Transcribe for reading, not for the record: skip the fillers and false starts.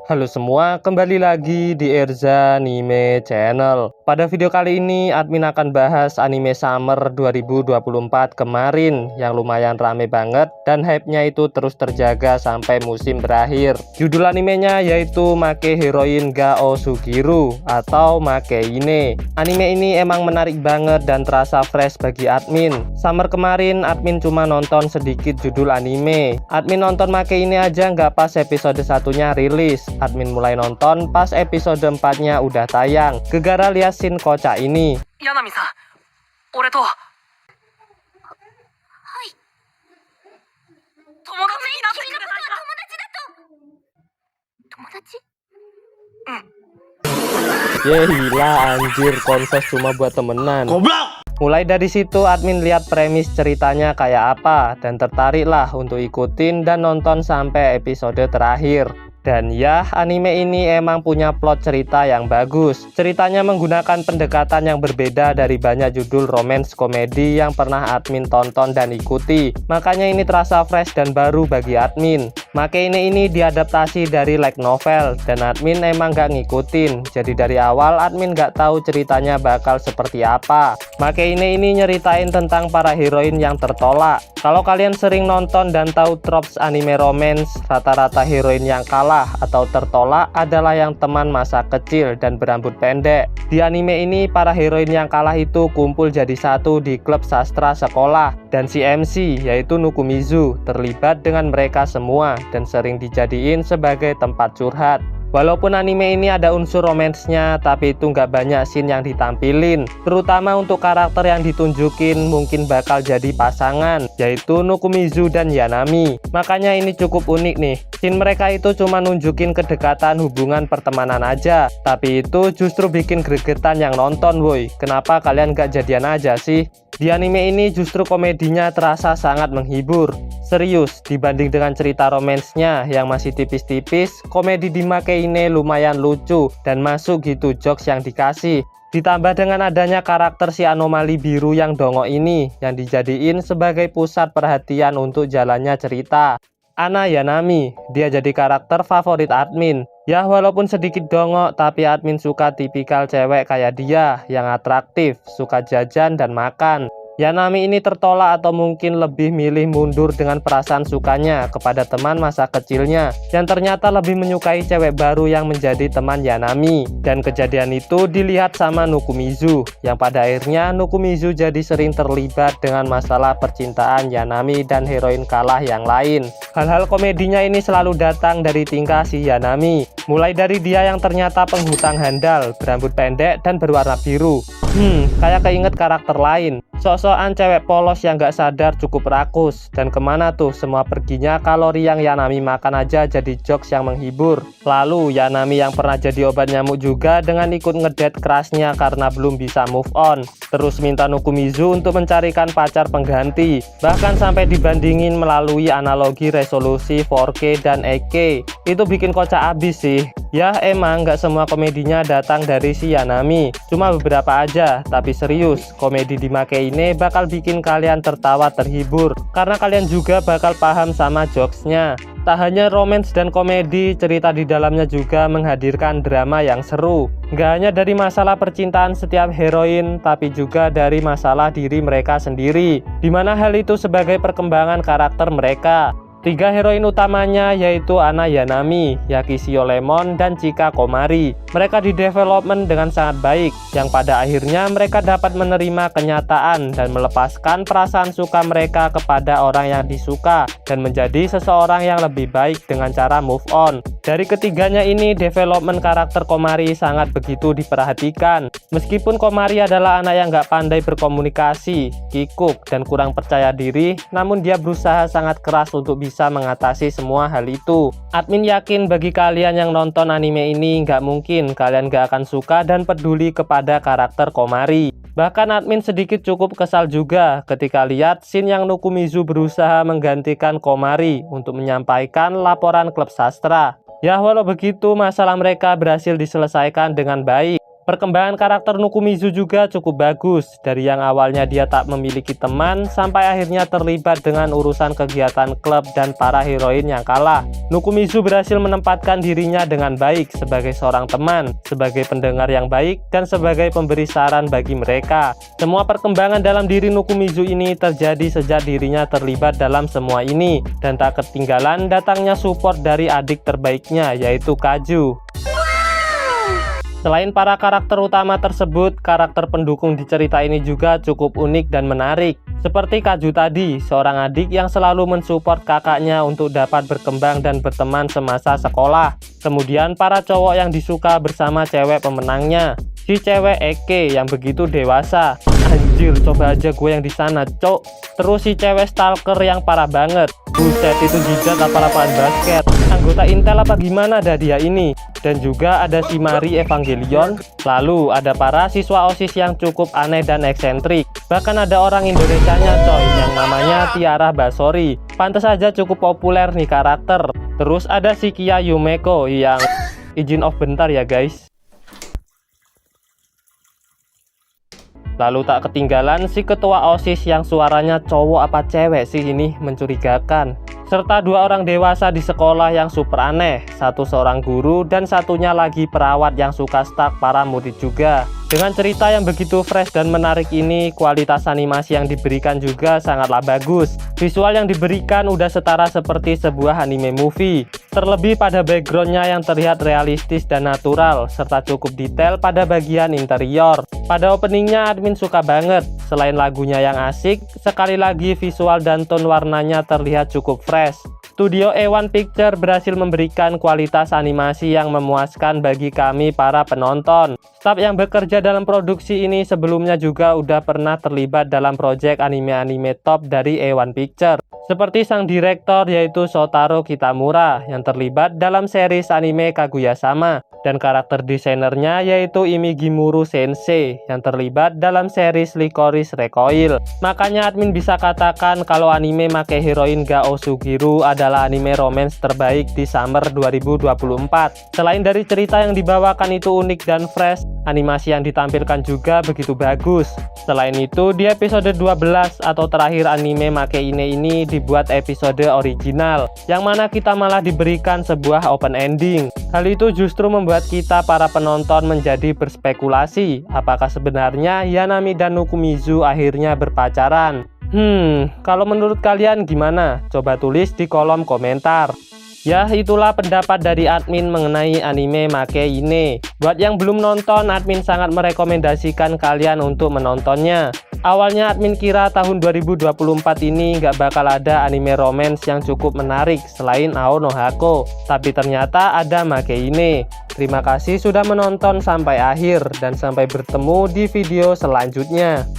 Halo semua, kembali lagi di Erza Anime Channel. Pada video kali ini, admin akan bahas anime Summer 2024 kemarin yang lumayan rame banget dan hype-nya itu terus terjaga sampai musim berakhir. Judul animenya yaitu Make Heroine ga Osugiru atau Makeine. Anime ini emang menarik banget dan terasa fresh bagi admin. Summer kemarin, admin cuma nonton sedikit judul anime. Admin nonton Makeine aja nggak pas episode satunya rilis. Admin mulai nonton pas episode 4-nya udah tayang. Gegara lihat scene kocak ini. Yanami-san, ore to tomodachi ni natte kudasai ka? Tomodachi? Gila anjir, konses cuma buat temenan. Goblok! Mulai dari situ admin lihat premis ceritanya kayak apa dan tertariklah untuk ikutin dan nonton sampai episode terakhir. Dan ya, anime ini emang punya plot cerita yang bagus. Ceritanya menggunakan pendekatan yang berbeda dari banyak judul romance komedi yang pernah admin tonton dan ikuti. Makanya ini terasa fresh dan baru bagi admin. Makeine ini diadaptasi dari light novel dan admin emang gak ngikutin. Jadi dari awal admin gak tahu ceritanya bakal seperti apa. Makeine ini nyeritain tentang para heroin yang tertolak. Kalau kalian sering nonton dan tahu tropes anime romance, rata-rata heroin yang kalah atau tertolak adalah yang teman masa kecil dan berambut pendek. Di anime ini, para heroin yang kalah itu kumpul jadi satu di klub sastra sekolah, dan si MC yaitu Nukumizu terlibat dengan mereka semua dan sering dijadiin sebagai tempat curhat. Walaupun anime ini ada unsur romansnya, tapi itu nggak banyak scene yang ditampilin. Terutama untuk karakter yang ditunjukin mungkin bakal jadi pasangan, yaitu Nukumizu dan Yanami. Makanya ini cukup unik nih. Scene mereka itu cuma nunjukin kedekatan hubungan pertemanan aja, tapi itu justru bikin gregetan yang nonton woi. Kenapa kalian nggak jadian aja sih? Di anime ini justru komedinya terasa sangat menghibur. Serius, dibanding dengan cerita romansnya yang masih tipis-tipis, komedi di Makeine lumayan lucu dan masuk gitu jokes yang dikasih. Ditambah dengan adanya karakter si anomali biru yang dongok ini yang dijadiin sebagai pusat perhatian untuk jalannya cerita. Ana Yanami, dia jadi karakter favorit admin. Ya walaupun sedikit dongok, tapi admin suka tipikal cewek kayak dia yang atraktif, suka jajan dan makan. Yanami ini tertolak atau mungkin lebih milih mundur dengan perasaan sukanya kepada teman masa kecilnya yang ternyata lebih menyukai cewek baru yang menjadi teman Yanami. Dan kejadian itu dilihat sama Nukumizu yang pada akhirnya Nukumizu jadi sering terlibat dengan masalah percintaan Yanami dan heroin kalah yang lain. Hal-hal komedinya ini selalu datang dari tingkah si Yanami, mulai dari dia yang ternyata penghutang handal, berambut pendek dan berwarna biru. Kayak keinget karakter lain. Sok-sokan cewek polos yang gak sadar cukup rakus. Dan kemana tuh semua perginya kalori yang Yanami makan aja jadi jokes yang menghibur. Lalu Yanami yang pernah jadi obat nyamuk juga dengan ikut ngedate kerasnya karena belum bisa move on. Terus minta Nukumizu untuk mencarikan pacar pengganti. Bahkan sampai dibandingin melalui analogi resolusi 4K dan 8K. Itu bikin kocak abis sih. Ya emang gak semua komedinya datang dari si Yanami, cuma beberapa aja. Tapi serius, komedi di Makeine bakal bikin kalian tertawa terhibur karena kalian juga bakal paham sama jokesnya. Tak hanya romance dan komedi, cerita di dalamnya juga menghadirkan drama yang seru. Gak hanya dari masalah percintaan setiap heroin, tapi juga dari masalah diri mereka sendiri, dimana hal itu sebagai perkembangan karakter mereka. 3 heroin utamanya yaitu Ana Yanami, Yakishio Lemon, dan Chika Komari. Mereka di development dengan sangat baik, yang pada akhirnya mereka dapat menerima kenyataan dan melepaskan perasaan suka mereka kepada orang yang disuka dan menjadi seseorang yang lebih baik dengan cara move on. Dari ketiganya ini, development karakter Komari sangat begitu diperhatikan. Meskipun Komari adalah anak yang gak pandai berkomunikasi, kikuk, dan kurang percaya diri, namun dia berusaha sangat keras untuk bisa mengatasi semua hal itu. Admin yakin bagi kalian yang nonton anime ini nggak mungkin kalian gak akan suka dan peduli kepada karakter Komari. Bahkan admin sedikit cukup kesal juga ketika lihat scene yang Nukumizu berusaha menggantikan Komari untuk menyampaikan laporan klub sastra. Ya walau begitu, masalah mereka berhasil diselesaikan dengan baik. Perkembangan karakter Nukumizu juga cukup bagus, dari yang awalnya dia tak memiliki teman, sampai akhirnya terlibat dengan urusan kegiatan klub dan para heroin yang kalah. Nukumizu berhasil menempatkan dirinya dengan baik sebagai seorang teman, sebagai pendengar yang baik, dan sebagai pemberi saran bagi mereka. Semua perkembangan dalam diri Nukumizu ini terjadi sejak dirinya terlibat dalam semua ini, dan tak ketinggalan datangnya support dari adik terbaiknya, yaitu Kaju. Selain para karakter utama tersebut, karakter pendukung di cerita ini juga cukup unik dan menarik. Seperti Kaju tadi, seorang adik yang selalu mensupport kakaknya untuk dapat berkembang dan berteman semasa sekolah. Kemudian para cowok yang disuka bersama cewek pemenangnya. Si cewek Eke yang begitu dewasa. Anjir, coba aja gue yang di sana, cok. Terus si cewek stalker yang parah banget. Buset, itu jidat apa-apaan basket. Anggota Intel apa gimana dah dia ini? Dan juga ada si Mari Evangelion. Lalu ada para siswa OSIS yang cukup aneh dan eksentrik. Bahkan ada orang Indonesianya coy, yang namanya Tiara Basori. Pantas saja cukup populer nih karakter. Terus ada si Kia Yumeko yang izin off bentar ya guys. Lalu tak ketinggalan si ketua OSIS yang suaranya cowok apa cewek sih ini, mencurigakan. Serta dua orang dewasa di sekolah yang super aneh, satu seorang guru dan satunya lagi perawat yang suka stalk para murid juga. Dengan cerita yang begitu fresh dan menarik ini, kualitas animasi yang diberikan juga sangatlah bagus. Visual yang diberikan udah setara seperti sebuah anime movie. Terlebih pada backgroundnya yang terlihat realistis dan natural, serta cukup detail pada bagian interior. Pada openingnya admin suka banget. Selain lagunya yang asik, sekali lagi visual dan tone warnanya terlihat cukup fresh. Studio A1 Picture berhasil memberikan kualitas animasi yang memuaskan bagi kami para penonton. Staf yang bekerja dalam produksi ini sebelumnya juga udah pernah terlibat dalam proyek anime-anime top dari A1 Picture. Seperti sang direktor yaitu Shotaro Kitamura yang terlibat dalam series anime Kaguya-sama. Dan karakter desainernya yaitu Imigimuru Sensei yang terlibat dalam series Licorice Recoil. Makanya admin bisa katakan kalau anime make heroin Gao Sugiru adalah anime romance terbaik di summer 2024. Selain dari cerita yang dibawakan itu unik dan fresh, animasi yang ditampilkan juga begitu bagus. Selain itu, di episode 12 atau terakhir anime Make Ine ini dibuat episode original, yang mana kita malah diberikan sebuah open ending. Hal itu justru membuat kita para penonton menjadi berspekulasi, apakah sebenarnya Yanami dan Nukumizu akhirnya berpacaran. Kalau menurut kalian gimana? Coba tulis di kolom komentar. Ya, itulah pendapat dari admin mengenai anime Make Ine. Buat yang belum nonton, admin sangat merekomendasikan kalian untuk menontonnya. Awalnya admin kira tahun 2024 ini nggak bakal ada anime romance yang cukup menarik selain Ao no Hako. Tapi ternyata ada Make Ine. Terima kasih sudah menonton sampai akhir dan sampai bertemu di video selanjutnya.